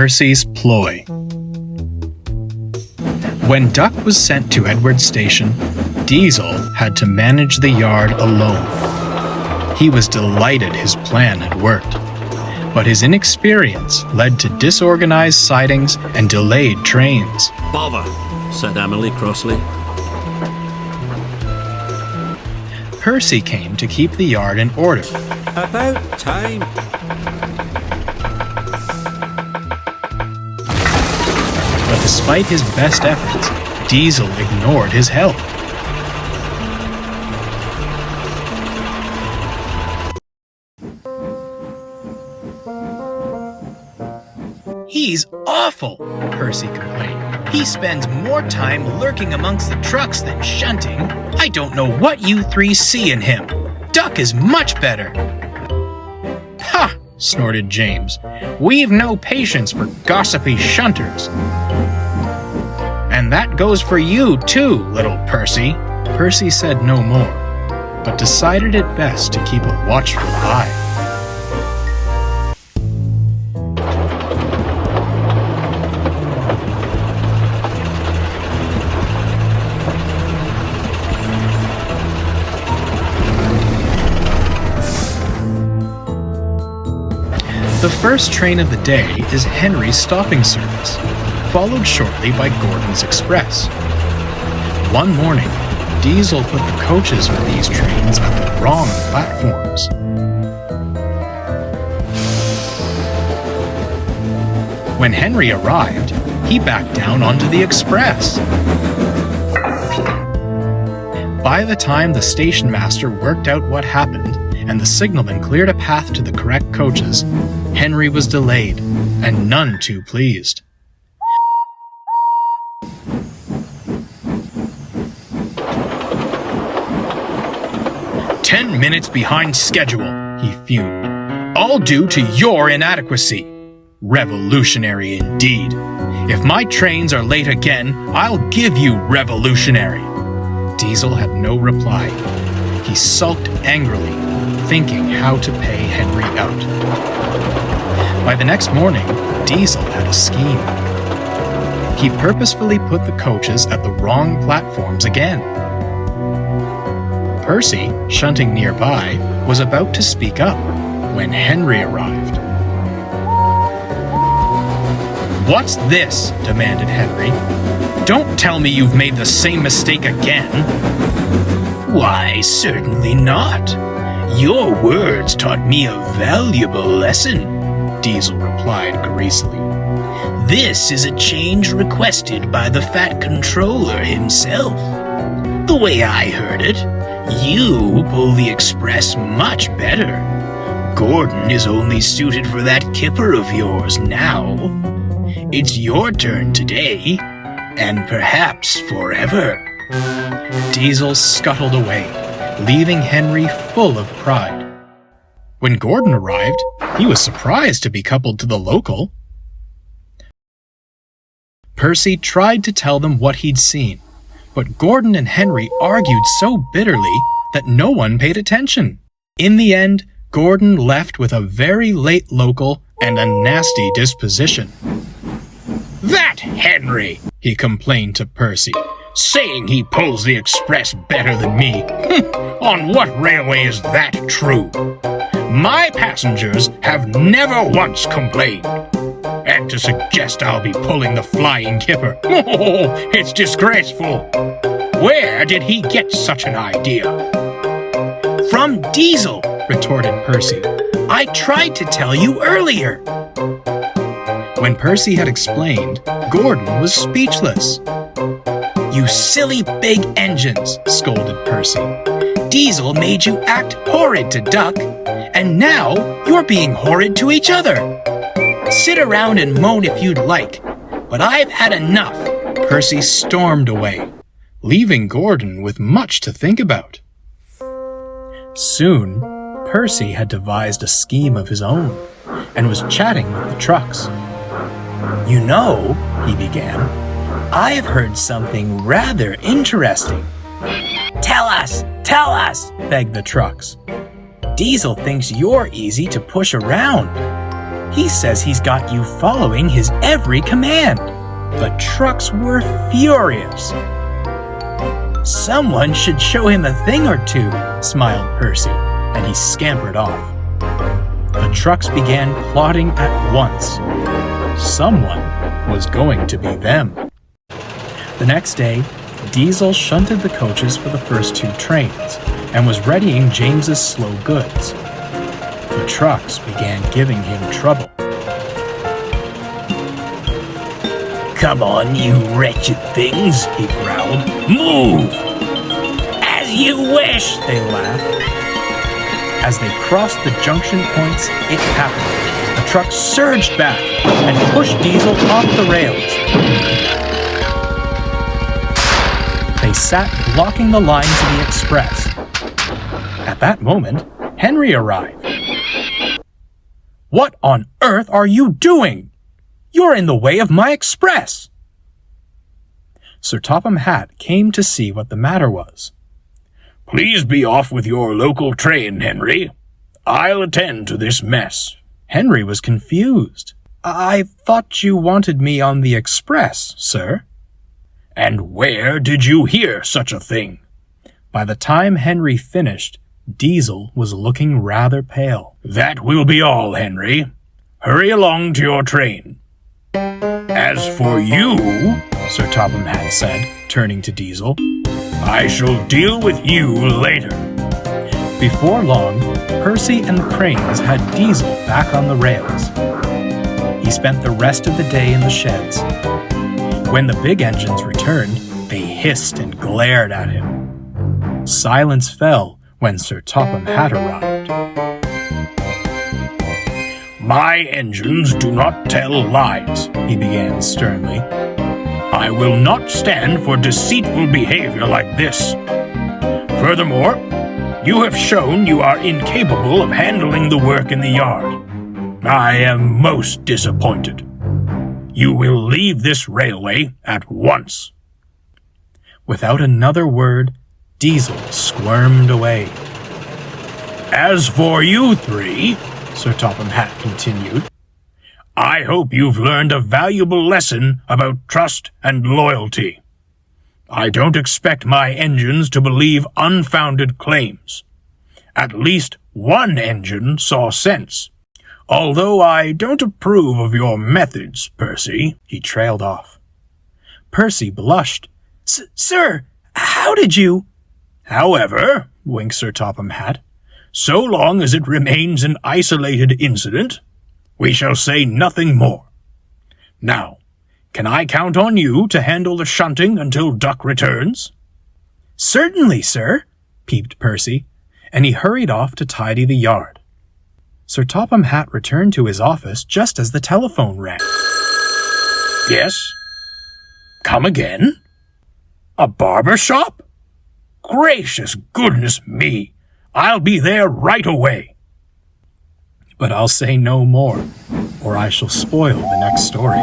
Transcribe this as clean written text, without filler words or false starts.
Percy's Ploy. When Duck was sent to Edward's station, Diesel had to manage the yard alone. He was delighted his plan had worked, but his inexperience led to disorganized sidings and delayed trains. "Bother," said Emily crossly. Percy came to keep the yard in order. "About time." But despite his best efforts, Diesel ignored his help. "He's awful," Percy complained. "He spends more time lurking amongst the trucks than shunting. I don't know what you three see in him. Duck is much better." "Ha!" snorted James. "We've no patience for gossipy shunters." "And that goes for you too, little Percy." Percy said no more, but decided it best to keep a watchful eye. The first train of the day is Henry's stopping service, followed shortly by Gordon's Express. One morning, Diesel put the coaches for these trains at the wrong platforms. When Henry arrived, he backed down onto the Express. By the time the station master worked out what happened and the signalman cleared a path to the correct coaches, Henry was delayed, and none too pleased. "10 minutes behind schedule," he fumed. "All due to your inadequacy. Revolutionary indeed. If my trains are late again, I'll give you revolutionary." Diesel had no reply. He sulked angrily, thinking how to pay Henry out. By the next morning, Diesel had a scheme. He purposefully put the coaches at the wrong platforms again. Percy, shunting nearby, was about to speak up when Henry arrived. "What's this?" demanded Henry. "Don't tell me you've made the same mistake again." "Why, certainly not. Your words taught me a valuable lesson," Diesel replied greasily. "This is a change requested by the Fat Controller himself. The way I heard it, you pull the Express much better. Gordon is only suited for that kipper of yours now. It's your turn today, and perhaps forever." Diesel scuttled away, leaving Henry full of pride. When Gordon arrived, he was surprised to be coupled to the local. Percy tried to tell them what he'd seen, but Gordon and Henry argued so bitterly that no one paid attention. In the end, Gordon left with a very late local and a nasty disposition. "That Henry," he complained to Percy, "saying he pulls the Express better than me. On what railway is that true? My passengers have never once complained. And to suggest I'll be pulling the flying kipper, it's disgraceful. Where did he get such an idea?" "From Diesel," retorted Percy. "I tried to tell you earlier." When Percy had explained, Gordon was speechless. "You silly big engines," scolded Percy. "Diesel made you act horrid to Duck, and now you're being horrid to each other. Sit around and moan if you'd like, but I've had enough." Percy stormed away, leaving Gordon with much to think about. Soon, Percy had devised a scheme of his own, and was chatting with the trucks. "You know," he began, "I've heard something rather interesting." Tell us, begged the trucks. "Diesel thinks you're easy to push around." He says he's got you following his every command. The trucks were furious. Someone should show him a thing or two, smiled Percy, and he scampered off. The trucks began plotting at once. Someone was going to be them. The next day, Diesel shunted the coaches for the first 2 trains and was readying James's slow goods. The trucks began giving him trouble. Come on, you wretched things, he growled. Move! As you wish, They laughed. As they crossed the junction points, it happened. The truck surged back and pushed Diesel off the rails. They sat blocking the line to the express. At that moment, Henry arrived. What on earth are you doing? You're in the way of my express! Sir Topham Hatt came to see what the matter was. Please be off with your local train, Henry. I'll attend to this mess. Henry was confused. I thought you wanted me on the express, sir. And where did you hear such a thing? By the time Henry finished, Diesel was looking rather pale. That will be all, Henry. Hurry along to your train. As for you, Sir Topham Hatt said, turning to Diesel, I shall deal with you later. Before long, Percy and the cranes had Diesel back on the rails. He spent the rest of the day in the sheds. When the big engines returned, they hissed and glared at him. Silence fell when Sir Topham Hatt arrived. My engines do not tell lies, he began sternly. I will not stand for deceitful behavior like this. Furthermore, you have shown you are incapable of handling the work in the yard. I am most disappointed. You will leave this railway at once. Without another word, Diesel squirmed away. As for you 3, Sir Topham Hatt continued, I hope you've learned a valuable lesson about trust and loyalty. I don't expect my engines to believe unfounded claims. At least one engine saw sense. Although I don't approve of your methods, Percy. He trailed off. Percy blushed. Sir, how did you? However, winked Sir Topham Hatt, so long as it remains an isolated incident, we shall say nothing more. Now, can I count on you to handle the shunting until Duck returns? Certainly, sir, peeped Percy, and he hurried off to tidy the yard. Sir Topham Hatt returned to his office just as the telephone rang. Yes? Come again? A barber shop? Gracious goodness me! I'll be there right away. But I'll say no more, or I shall spoil the next story.